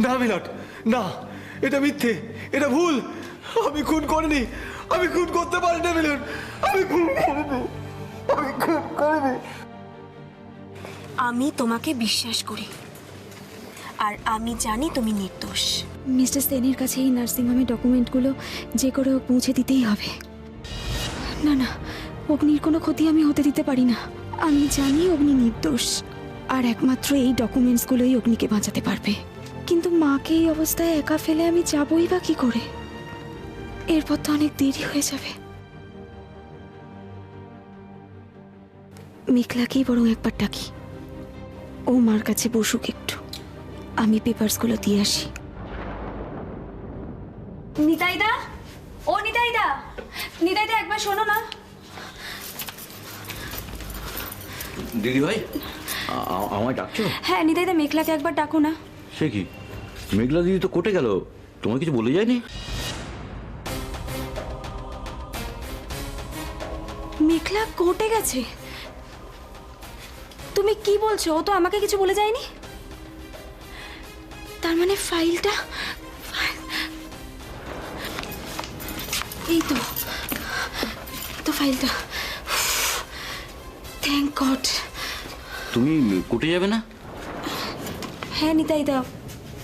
না মিলট, না, এটা মিথ্যে, এটা ভুল। আমি খুন করিনি, আমি খুন করতে পারি না মিলট, আমি খুন করিনি, আমি খুন করিনি। আমি তোমাকে বিশ্বাস করি, আর আমি জানি তুমি নির্দোষ। মিস্টার সেনের কাছে এই নার্সিংহোমের ডকুমেন্টগুলো যে করে হোক পৌঁছে দিতেই হবে। না না, অগ্নির কোনো ক্ষতি আমি হতে দিতে পারি না। আমি জানি অগ্নি নির্দোষ, আর একমাত্র এই ডকুমেন্টসগুলোই অগ্নিকে বাঁচাতে পারবে। কিন্তু মাকে এই অবস্থায় একা ফেলে আমি যাবই বা কি করে? এরপর তো অনেক দেরি হয়ে যাবে। মেঘলাকেই বরং একবার ডাকি, ও মার কাছে বসুক একটু, আমি পেপারসগুলো দিয়ে আসি। নিতাইদা, ও নিতাইদা, নিতাইদা একবার শোনো না। দিদি ভাই, আমায় ডাকছো? হ্যাঁ নিতাইদা, মেঘলাকে একবার ডাকো না। সে কি, মেঘলা দিদি তো কোর্টে গেল, তোমায় কিছু বলে যায়নি? মেঘলা কোর্টে গেছে? তুমি কি বলছো? ও তো আমাকে কিছু বলে যায়নি। তার মানে ফাইলটা, এই তো ফাইলটা। Thank god. তুমি কোর্টে যাবে না? হ্যাঁ নিতাইদা,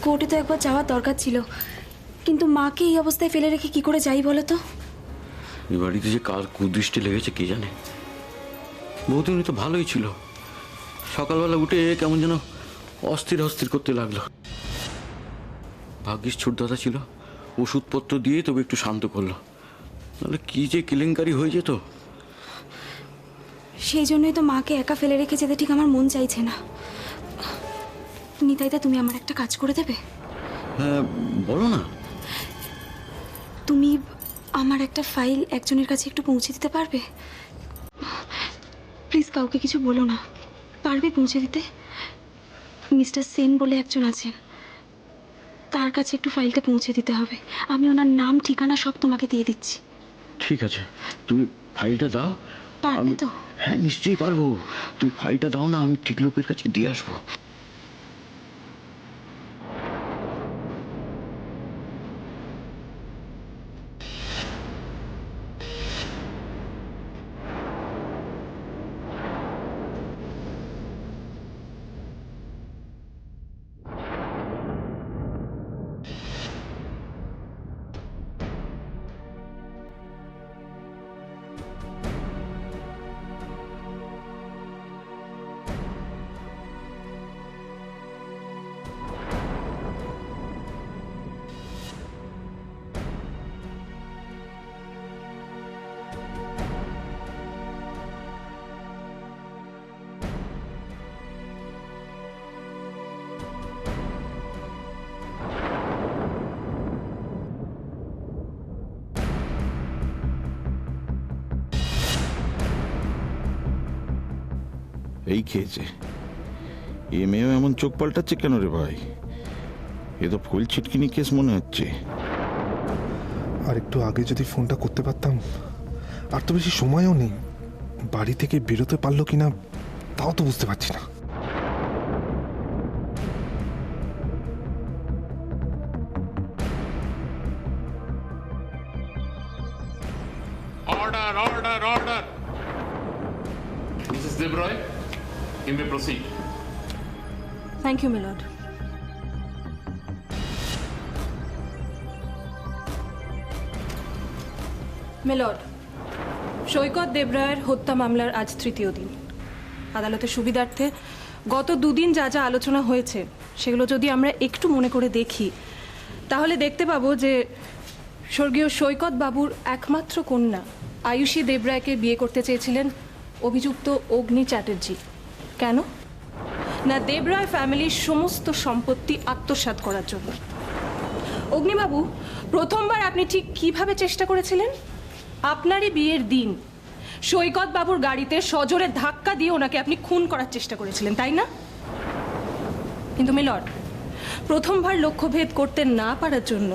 কোর্টে তো একবার যাওয়ার দরকার ছিল, কিন্তু মাকে এই অবস্থায় ফেলে রেখে কি করে যাই বলো তো? এই বাড়িতে যে কার কুদৃষ্টি লেগেছে কে জানে। বহুদিনই তো ভালোই ছিল, সকালবেলা উঠে কেমন যেন অস্থির অস্থির করতে লাগলো। ভাগ্যিস ছোটদাদা ছিল, ওষুধপত্র দিয়ে তবে একটু শান্ত করলো, নাহলে কি যে কেলেঙ্কারি হয়ে যেত। সেই জন্যই তো মাকে একা ফেলে রেখে যেতে ঠিক আমার মন চাইছে না। নিতাইদা, তুমি আমার একটা কাজ করে দেবে? হ্যাঁ বলো না। তুমি আমার একটা ফাইল একজনের কাছে একটু পৌঁছে দিতে পারবে? প্লিজ কাউকে কিছু বলো না, পারবে পৌঁছে দিতে? মিস্টার সেন বলে একজন আছেন, তার কাছে একটু ফাইলটা পৌঁছে দিতে হবে। আমি ওনার নাম ঠিকানা সব তোমাকে দিয়ে দিচ্ছি। ঠিক আছে, তুমি ফাইলটা দাও। পারবে তো? হ্যাঁ নিশ্চয়ই পারবো, তুমি ফাইলটা দাও না, আমি ঠিক লোকের কাছে দিয়ে আসবো। এই খেয়েছে, এ মেয়েও এমন চোখ পাল্টাচ্ছে কেন রে ভাই? এ তো ফুল ছিটকিনি কেস মনে হচ্ছে। আর একটু আগে যদি ফোনটা করতে পারতাম। আর তো বেশি সময়ও নেই, বাড়ি থেকে বেরোতে পারলো কিনা তাও তো বুঝতে পারছি না। Order, order, order. Mrs. Debroy, you may proceed. Thank you milord. Milord, Saikat দেবরায়ের হত্যা মামলার আজ তৃতীয় দিন। আদালতের সুবিধার্থে গত দুদিন যা যা আলোচনা হয়েছে সেগুলো যদি আমরা একটু মনে করে দেখি, তাহলে দেখতে পাবো যে স্বর্গীয় সৈকত বাবুর একমাত্র কন্যা আয়ুষী দেবরায়কে বিয়ে করতে চেয়েছিলেন অভিযুক্ত অগ্নি চ্যাটার্জি। কেন না, দেবরায় ফ্যামিলির সমস্ত সম্পত্তি আত্মসাৎ করার জন্য। অগ্নিবাবু, প্রথমবার আপনি ঠিক কিভাবে চেষ্টা করেছিলেন? আপনারই বিয়ের দিন সৈকত বাবুর গাড়িতে সজোরে ধাক্কা দিয়ে ওনাকে আপনি খুন করার চেষ্টা করেছিলেন, তাই না? কিন্তু মিলর্ড, প্রথমবার লক্ষ্যভেদ করতে না পারার জন্য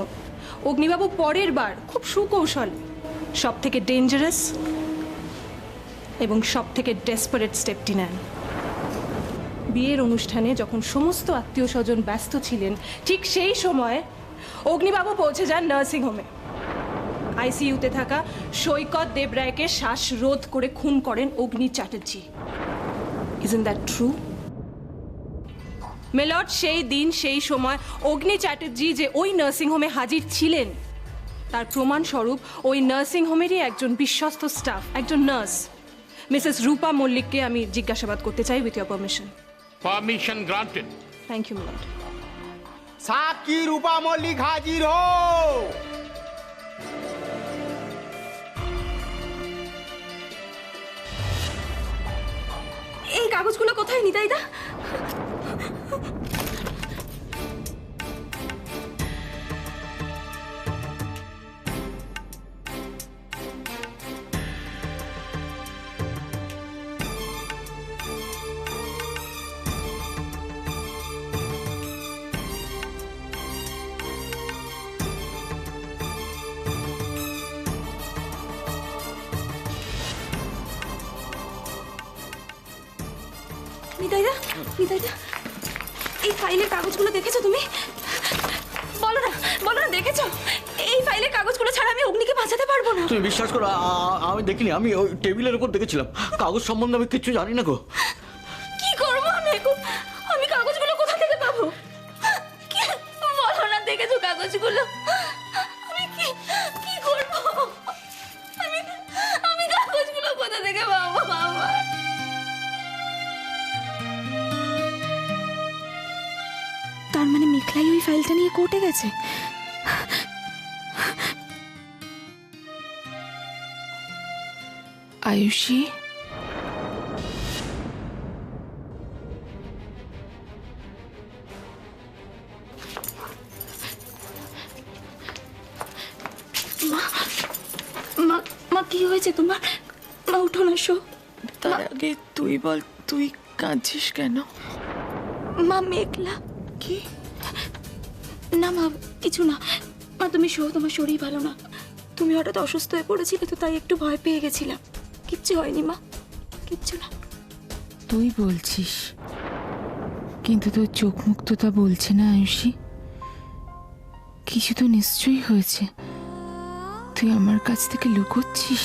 অগ্নিবাবু পরের বার খুব সুকৌশল সব থেকে ডেঞ্জারাস এবং সব থেকে ডেসপারেট স্টেপটি নেন। বিয়ের অনুষ্ঠানে যখন সমস্ত আত্মীয় স্বজন ব্যস্ত ছিলেন ঠিক সেই সময় অগ্নিবাবু পৌঁছে যান নার্সিংহোমে। আইসিইউতে থাকা সৈকত দেবরায়কে শ্বাসরোধ করে খুন করেন অগ্নি চ্যাটার্জি। Isn't that true? মেলট, সেই দিন সেই সময় অগ্নি চ্যাটার্জি যে ওই নার্সিংহোমে হাজির ছিলেন তার প্রমাণস্বরূপ ওই নার্সিংহোমেরই একজন বিশ্বস্ত স্টাফ, একজন নার্স, মিসেস রূপা মল্লিককে আমি জিজ্ঞাসাবাদ করতে চাই with your permission. Permission granted. Thank you milord. সাক্ষী রূপা মল্লিক হাজির হো। এই কাগজগুলো কোথায় নিতাইদা? নিতাইদা, নিতাইদা, এই ফাইলের কাগজগুলো দেখেছো তুমি? বলো না, বলো না, দেখেছো? এই ফাইলের কাগজগুলো ছাড়া আমি অগ্নিকে বাঁচাতে পারবো না। তুমি বিশ্বাস করো, আমি দেখিনি। আমি ওই টেবিলের উপর দেখেছিলাম। কাগজ সম্বন্ধে আমি কিচ্ছু জানি না গো। কি করবো আমি এখন? আমি কাগজগুলো কোথা থেকে পাবো? বলো না, দেখেছো কাগজগুলো? আমি কি করবো? আমি কাগজগুলো কোথা থেকে পাবো আমার? তার মানে মেঘলাই ওই ফাইলটা নিয়ে কোর্টে গেছে। আয়ুষী, মা, মা কি হয়েছে তোমার? মা উঠো না, শো। তার আগে তুই বল, তুই কাঁদছিস কেন? মা, মেঘলা। কি? না মা, কিছু না। মা তুমি শো, তোমার শরীর ভালো না। তুমি হঠাৎ অসুস্থ হয়ে পড়েছিলে তো, তাই একটু ভয় পেয়ে গেছিলাম। কিচ্ছু হয়নি মা, কিচ্ছু না। তুই বলছিস, কিন্তু তোর চোখ মুখ তো তা বলছে না আয়ুষী। কিছু তো নিশ্চয়ই হয়েছে। তুই আমার কাছ থেকে লুকোচ্ছিস,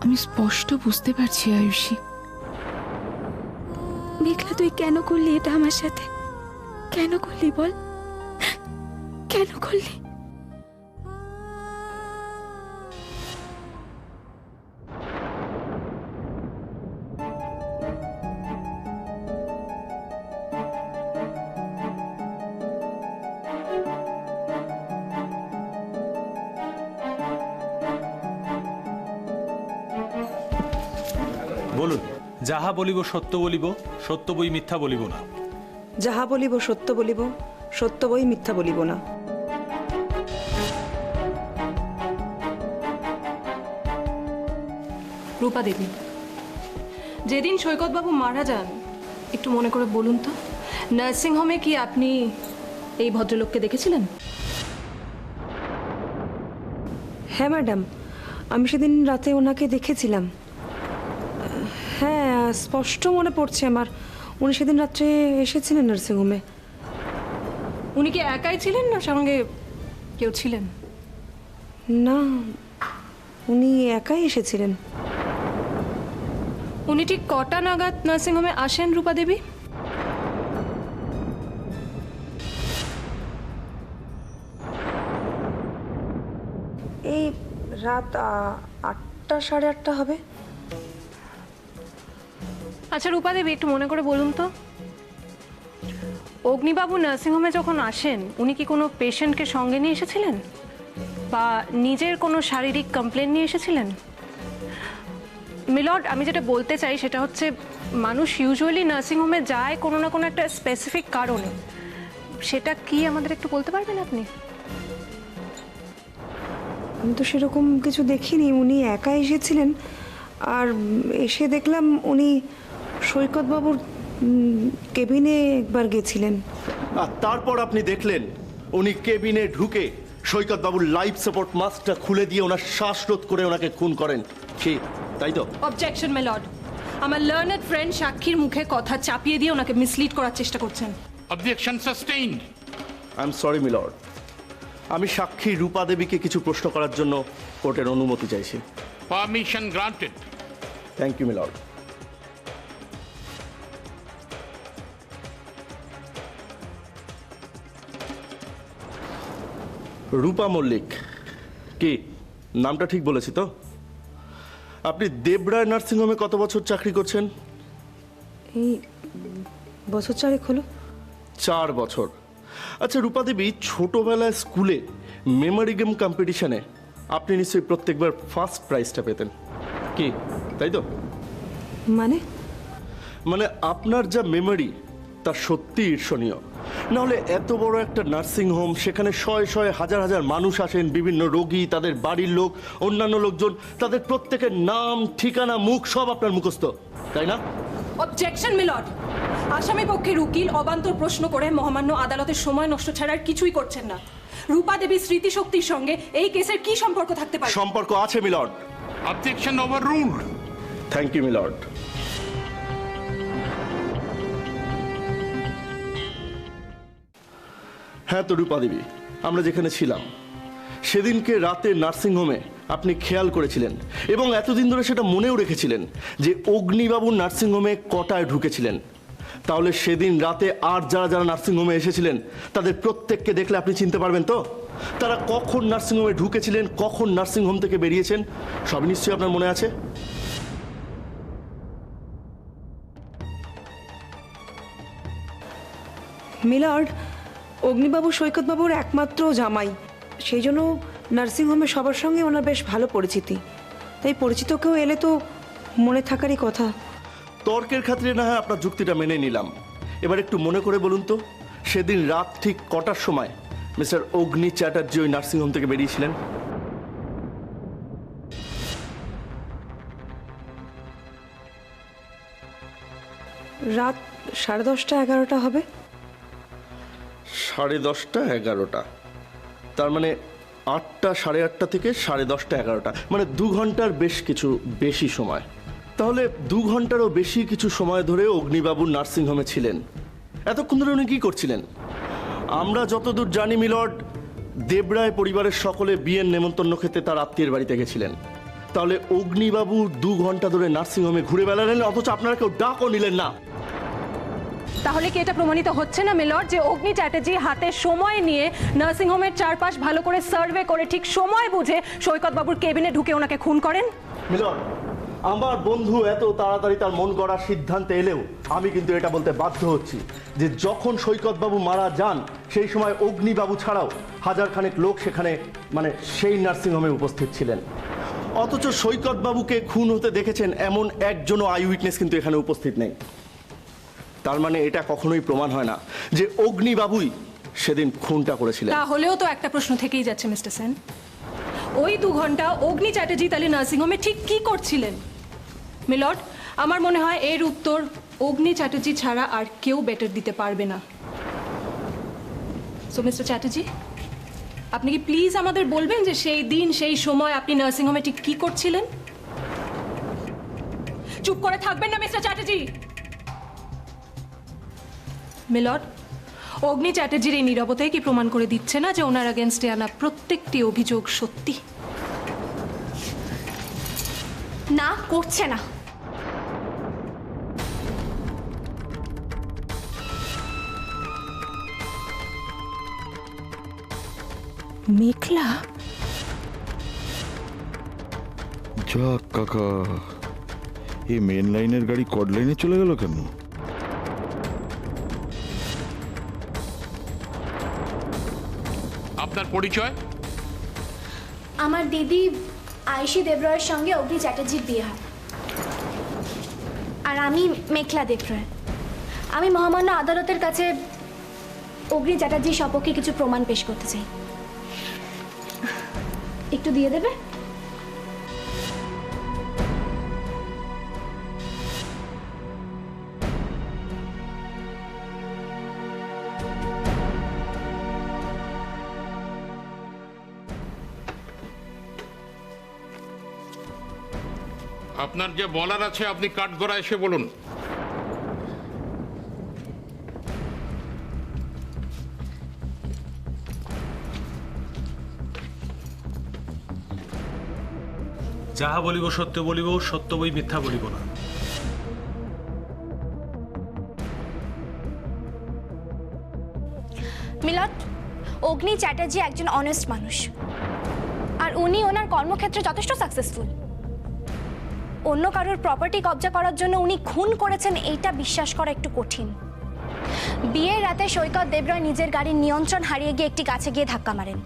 আমি স্পষ্ট বুঝতে পারছি আয়ুষী। মেঘলা, তুই কেন করলি এটা আমার সাথে? কেন করলি বল, কেন করলি? বলুন। যাহা বলিব সত্য বলিব, সত্য বই মিথ্যা বলিব না। যাহা বলিব সত্য বলিব, সত্য বই মিথ্যা বলিব না। রূপা দেবী, যেদিন সৈকতবাবু মারা যান একটু মনে করে বলুন তো, নার্সিংহোমে কি আপনি এই ভদ্রলোককে দেখেছিলেন? হ্যাঁ ম্যাডাম, আমি সেদিন রাতে ওনাকে দেখেছিলাম। হ্যাঁ, স্পষ্ট মনে পড়ছে আমার। উনি সেদিন রাত্রে এসেছিলেন নার্সিংহোমে। উনি কি একাই ছিলেন না সঙ্গে কেউ ছিলেন? না, উনি একাই এসেছিলেন। উনি ঠিক কটা নাগাদ নার্সিংহোমে আসেন রূপা দেবী? এই রাত 8টা, 8:30 হবে। আচ্ছা রূপা দেবী, একটু মনে করে বলুন তো, অগ্নিবাবু নার্সিংহোমে যখন আসেন উনি কি কোনো পেশেন্টকে সঙ্গে নিয়ে এসেছিলেন বা নিজের কোনো শারীরিক কমপ্লেন নিয়ে এসেছিলেন? মিলর্ড, আমি যেটা বলতে চাই সেটা হচ্ছে, মানুষ ইউজুয়ালি নার্সিংহোমে যায় কোনো না কোনো একটা স্পেসিফিক কারণে। সেটা কি আমাদের একটু বলতে পারবেন আপনি? আমি তো সেরকম কিছু দেখিনি। উনি একা এসেছিলেন, আর এসে দেখলাম উনি সৈকতবাবুর কেবিনে একবার গেছিলেন। আর তারপর আপনি দেখলেন উনি কেবিনে ঢুকে সৈকতবাবুর লাইফ সাপোর্ট মাস্কটা খুলে দিয়ে ওনার শ্বাসরোধ করে ওনাকে খুন করেন। কি তাই তো? অবজেকশন মাই লর্ড, আমার লার্নেড ফ্রেন্ড সাক্ষীর মুখে কথা চাপিয়ে দিয়ে ওনাকে মিসলিড করার চেষ্টা করছেন। Objection sustained. I am sorry milord, আমি সাক্ষী রূপা দেবীকে কিছু প্রশ্ন করার জন্য কোর্টের অনুমতি চাইছি। Permission granted. Thank you milord. Rupa Mallick, কি নামটা ঠিক বলেছি তো? আপনি দেবরায় নার্সিংহোমে কত বছর চাকরি করছেন? এই বছর চারেক হলো। 4 বছর। আচ্ছা রূপা দেবী, ছোটবেলায় স্কুলে মেমোরি গেম কম্পিটিশনে আপনি নিশ্চয়ই প্রত্যেকবার ফার্স্ট প্রাইজটা পেতেন, কি তাই তো? মানে আপনার যা মেমোরি তা সত্যি ঈর্ষণীয়। নাহলে এত বড় একটা নার্সিং হোম, সেখানে শয়ে শয়ে হাজার হাজার মানুষ আসেন, বিভিন্ন রোগী, তাদের বাড়ির লোক, অন্যান্য লোকজন, তাদের প্রত্যেকের নাম, ঠিকানা, মুখ সব আপনার মুখস্থ, তাই না? অবজেকশন মিলর্ড, আসামি পক্ষের উকিল অবান্তর প্রশ্ন করে মহামান্য আদালতের সময় নষ্ট ছাড়া আর কিছুই করছেন না। রূপা দেবীর স্মৃতিশক্তির সঙ্গে এই কেসের কি সম্পর্ক থাকতে পারে? সম্পর্ক আছে milord. Objection overruled. Thank you milord. হ্যাঁ তো রূপা দেবী, আমরা যেখানে ছিলাম সেদিনকে রাতে নার্সিংহোমে আপনি খেয়াল করেছিলেন এবং এতদিন ধরে সেটা মনেও রেখেছিলেন যে অগ্নিবাবু নার্সিংহোমে কটায় ঢুকেছিলেন। তাহলে সেদিন রাতে আর যারা যারা নার্সিংহোমে এসেছিলেন তাদের প্রত্যেককে দেখলে আপনি চিনতে পারবেন তো? তারা কখন নার্সিংহোমে ঢুকেছিলেন, কখন নার্সিংহোম থেকে বেরিয়েছেন, সবই নিশ্চয়ই আপনার মনে আছে। মিলর্ড, অগ্নিবাবু সৈকতবাবুর একমাত্র জামাই, সেই জন্য নার্সিংহোমে সবার সঙ্গে ওনার বেশ ভালো পরিচিতি। তাই পরিচিত কেউ এলে তো মনে থাকারই কথা। তর্কের খাতিরে না হয় আপনার যুক্তিটা মেনে নিলাম। এবার একটু মনে করে বলুন তো, সেদিন রাত ঠিক কটার সময় মিস্টার অগ্নি চ্যাটার্জি ওই নার্সিংহোম থেকে বেরিয়েছিলেন? রাত 10:30 11টা হবে। 10:30 11টা, তার মানে 8টা 8:30 থেকে 10:30 11টা, মানে 2 ঘন্টার বেশ কিছু বেশি সময়। তাহলে 2 ঘন্টারও বেশি কিছু সময় ধরে অগ্নিবাবু নার্সিংহোমে ছিলেন। এতক্ষণ ধরে উনি কী করছিলেন? আমরা যতদূর জানি মিলর্ড, দেবরায় পরিবারের সকলে বিয়ের নেমন্তন্ন খেতে তার আত্মীয়ের বাড়িতে গেছিলেন। তাহলে অগ্নিবাবু 2 ঘন্টা ধরে নার্সিংহোমে ঘুরে বেড়ালেন, অথচ আপনারা কেউ ডাকও নিলেন না। তাহলে কি এটা প্রমাণিত হচ্ছে না মিলর্ড যে অগ্নি চ্যাটার্জি হাতে সময় নিয়ে নার্সিংহোমের চারপাশ ভালো করে সার্ভে করে ঠিক সময় বুঝে সৈকতবাবুর কেবিনে ঢুকে ওনাকে খুন করেন? মিলর্ড, আমার বন্ধু এত তাড়াতাড়ি তার মন গড়ার সিদ্ধান্তে এলেও আমি কিন্তু এটা বলতে বাধ্য হচ্ছি যে যখন সৈকতবাবু মারা যান সেই সময় অগ্নিবাবু ছাড়াও হাজারখানেক লোক সেখানে, মানে সেই নার্সিংহোমে উপস্থিত ছিলেন। অথচ সৈকতবাবুকে খুন হতে দেখেছেন এমন একজনও আই উইটনেস কিন্তু এখানে উপস্থিত নেই। তার মানে এটা কখনোই প্রমাণ হয় না যে অগ্নিবাবুই সেদিন খুনটা করেছিলেন। তাহলেও তো একটা প্রশ্ন থেকেই যাচ্ছে মিস্টার সেন, ওই 2 ঘন্টা অগ্নি চ্যাটার্জি তাহলে নার্সিংহোমে ঠিক কি করছিলেন? মিলর্ড, আমার মনে হয় এর উত্তর অগ্নি চ্যাটার্জি ছাড়া আর কেউ বেটার দিতে পারবে না। সো মিস্টার চ্যাটার্জি, আপনি কি প্লিজ আমাদের বলবেন যে সেই দিন সেই সময় আপনি নার্সিংহোমে ঠিক কি করছিলেন? চুপ করে থাকবেন না মিস্টার চ্যাটার্জি। মিলর্ড, অগ্নি চ্যাটার্জির এই নীরবতাই কি প্রমাণ করে দিচ্ছে না যে ওনার এগেনস্টে আনা প্রত্যেকটি অভিযোগ সত্যি? না, করছে না। মেঘলা, যাক কাকা, এই মেন লাইনের গাড়ি কড লাইনে চলে গেল কেন? আপনার পরিচয়? আমার দিদি আয়ুষী দেবরায়ের সঙ্গে অগ্নি চ্যাটার্জির বিয়ে হয়। আর আমি মেঘলা দেবরায়। আমি মহামান্য আদালতের কাছে অগ্নি চ্যাটার্জির সপক্ষে কিছু প্রমাণ পেশ করতে চাই। একটু দিয়ে দেবে? আপনার যে বলার আছে আপনি কাঠগড়া এসে বলুন। যাহা বলিব সত্য বলিব, সত্য বই মিথ্যা বলিব না। মিলন, অগ্নি চ্যাটার্জি একজন অনেস্ট মানুষ, আর উনি ওনার কর্মক্ষেত্রে যথেষ্ট সাকসেসফুল। অন্য কারোর প্রপার্টি কবজা করার জন্য উনি খুন করেছেন এইটা বিশ্বাস করা একটু কঠিন। বিয়ের রাতে সৈকত দেবরায় নিজের গাড়ির নিয়ন্ত্রণ হারিয়ে গিয়ে একটি গাছে গিয়ে ধাক্কা মারেন।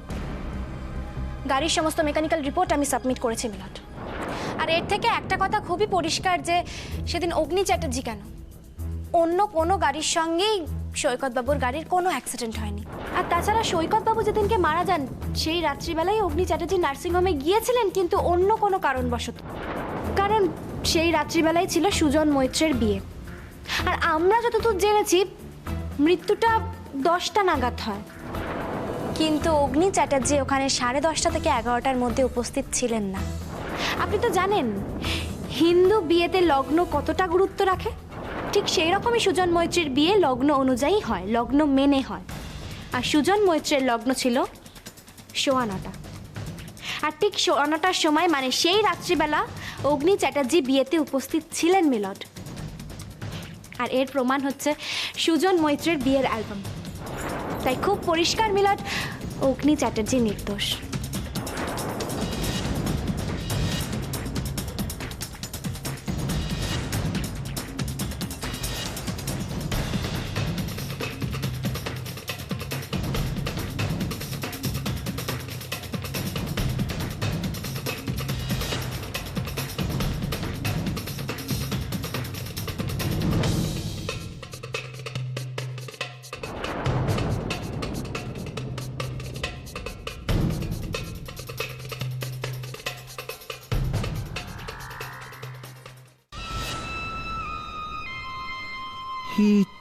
গাড়ির সমস্ত মেকানিক্যাল রিপোর্ট আমি সাবমিট করেছি মিলন। আর এর থেকে একটা কথা খুবই পরিষ্কার যে সেদিন অগ্নি চ্যাটার্জি কেন, অন্য কোনো গাড়ির সঙ্গেই সৈকতবাবুর গাড়ির কোনো অ্যাক্সিডেন্ট হয়নি। আর তাছাড়া সৈকতবাবু যেদিনকে মারা যান সেই রাত্রিবেলায় অগ্নি চ্যাটার্জি নার্সিংহোমে গিয়েছিলেন, কিন্তু অন্য কোনো কারণবশত। কারণ সেই রাত্রিবেলায় ছিল সুজন মৈত্রের বিয়ে। আর আমরা যতদূর জেনেছি মৃত্যুটা 10টা নাগাদ হয়, কিন্তু অগ্নি চ্যাটার্জি ওখানে 10:30 থেকে 11টার মধ্যে উপস্থিত ছিলেন না। আপনি তো জানেন হিন্দু বিয়েতে লগ্ন কতটা গুরুত্ব রাখে। ঠিক সেই রকমই সুজন মৈত্রের বিয়ে লগ্ন অনুযায়ী হয়, লগ্ন মেনে হয়। আর সুজন মৈত্রের লগ্ন ছিল 9:15। আর ঠিক 9:15টার সময়, মানে সেই রাত্রিবেলা অগ্নি চ্যাটার্জি বিয়েতে উপস্থিত ছিলেন মিলট। আর এর প্রমাণ হচ্ছে সুজন মৈত্রের বিয়ের অ্যালবাম। তাই খুব পরিষ্কার মিলট, অগ্নি চ্যাটার্জি নির্দোষ।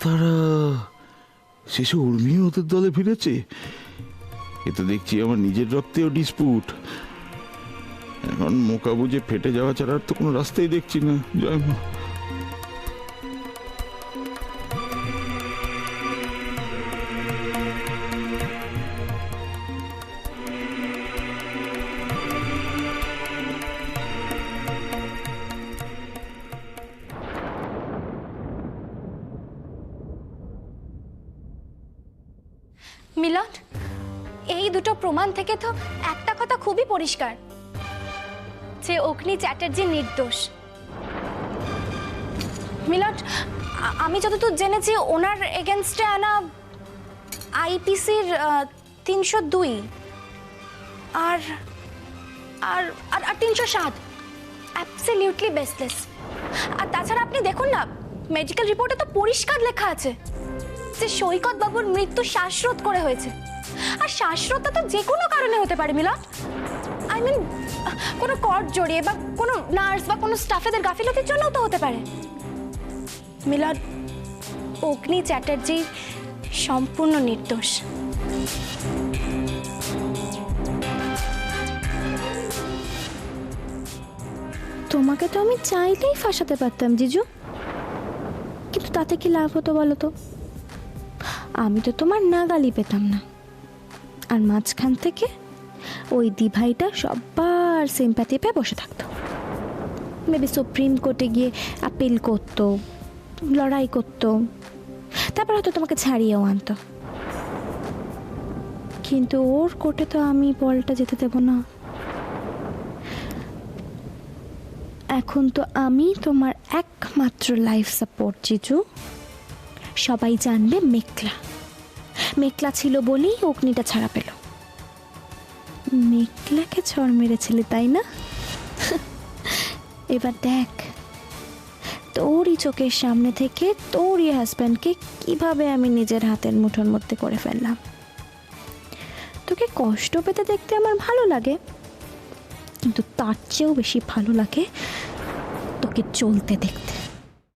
তারা শেষে উর্মিও ওদের দলে ফিরেছে। এ তো দেখছি আমার নিজের রক্তেও ডিসপুট। এখন মোকা বুঝে ফেটে যাওয়া ছাড়া আর তো কোনো রাস্তাই দেখছি না। জয় মা। মিলন, এই দুটো প্রমাণ থেকে তো একটা কথা খুবই পরিষ্কার যে অগ্নি চ্যাটার্জি নির্দোষ। মিলন, আমি যতদূর জেনেছি ওনার এগেনস্টে আনা আইপিসির 302 আর আর আর 307 অ্যাবসলিউটলি বেসলেস। আর তাছাড়া আপনি দেখুন না, মেডিকেল রিপোর্টে তো পরিষ্কার লেখা আছে যে সৈকত বাবুর মৃত্যু শ্বাসরোধ করে হয়েছে। আর শ্বাসরোধটা তো যে কোনো কারণে হতে পারে মিলন। আই মিন কোনো কর্ড জড়িয়ে বা কোনো নার্স বা কোনো স্টাফেদের গাফিলতির জন্যও তো হতে পারে। মিলন, অগ্নি চ্যাটার্জি সম্পূর্ণ নির্দোষ। তোমাকে তো আমি চাইলেই ফাঁসাতে পারতাম জিজু, কিন্তু তাতে কি লাভ হতো বলো তো? আমি তো তোমার নাগালই পেতাম না। আর মাঝখান থেকে ওই দিভাইটা সবার সিম্প্যাথি পেয়ে বসে থাকতো। মেবি সুপ্রিম কোর্টে গিয়ে আপিল করতো, লড়াই করতো, তারপর হয়তো তোমাকে ছাড়িয়েও আনতো। কিন্তু ওর কোর্টে তো আমি বলটা যেতে দেব না। এখন তো আমি তোমার একমাত্র লাইফ সাপোর্ট জিজু। সবাই জানবে মেঘলা মেঘলা ছিল বলেই অগ্নিটা ছাড়া পেল। মেঘলাকে ছড় মেরেছিলে তাই না? এবার দেখ তোরই চোখের সামনে থেকে তোরই হাজব্যান্ডকে কিভাবে আমি নিজের হাতের মুঠোর মধ্যে করে ফেললাম। তোকে কষ্ট পেতে দেখতে আমার ভালো লাগে, কিন্তু তার চেয়েও বেশি ভালো লাগে তোকে চলতে দেখতে।